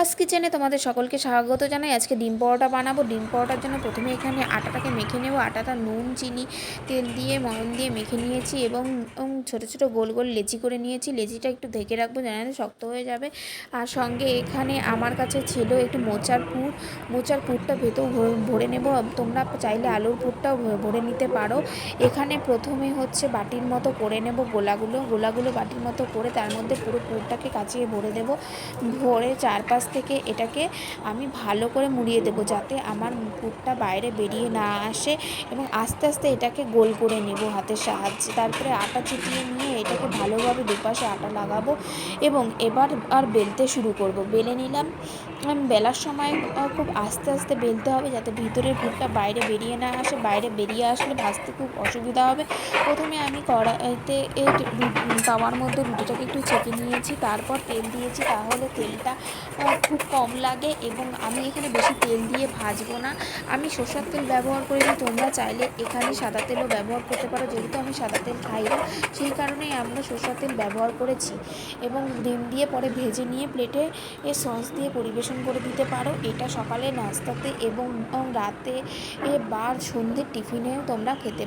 রিয়াস কিচেনে তোমাদের সকলকে স্বাগত জানাই। আজকে ডিম পরোটা বানাবো। ডিম পরোটার জন্য প্রথমে এখানে আটাটাকে মেখে নেব। আটাটা নুন, চিনি, তেল দিয়ে ময়ন দিয়ে মেখে নিয়েছি এবং ছোটো ছোটো গোল গোল লেচি করে নিয়েছি। লেচিটা একটু ঢেকে রাখবো, জানালে শক্ত হয়ে যাবে। আর সঙ্গে এখানে আমার কাছে ছিল একটু মোচার পুর। মোচার পুরটা ভেতর ভরে নেব। তোমরা চাইলে আলুর পুরটাও ভরে নিতে পারো। এখানে প্রথমে হচ্ছে বাটির মতো করে নেব গোলাগুলো বাটির মতো করে তার মধ্যে পুরো পুরটাকে কাচিয়ে ভরে দেব। ভরে চারপাশ থেকে এটাকে আমি ভালো করে মুড়িয়ে দেবো, যাতে আমার পুরটা বাইরে বেরিয়ে না আসে, এবং আস্তে আস্তে এটাকে গোল করে নেব হাতের সাহায্যে। তারপরে আটা চিটিয়ে নিয়ে এটাকে ভালোভাবে দুপাশে আটা লাগাবো এবং এবার বেলতে শুরু করব। বেলে নিলাম। বেলার সময় খুব আস্তে আস্তে বেলতে হবে, যাতে ভিতরের পুরটা বাইরে বেরিয়ে না আসে। বাইরে বেরিয়ে আসলে ভাজতে খুব অসুবিধা হবে। প্রথমে আমি কড়াইতে তাওয়ার মধ্যে রুটিটাকে একটু ছেঁকে নিয়েছি, তারপর তেল দিয়েছি। তাহলে তেলটা খুব কম লাগে এবং আমি এখানে বেশি তেল দিয়ে ভাজবো না। আমি সরষের তেল ব্যবহার করেছি, তোমরা চাইলে এখানে সাদা তেলও ব্যবহার করতে পারো। যেহেতু আমি সাদা তেল খাই না, সেই কারণেই আমরা সরষের তেল ব্যবহার করেছি। এবং ডিম দিয়ে পরে ভেজে নিয়ে প্লেটে সস দিয়ে পরিবেশন করে দিতে পারো। এটা সকালে নাস্তাতে এবং রাতে বা সন্ধ্যের টিফিনেও তোমরা খেতে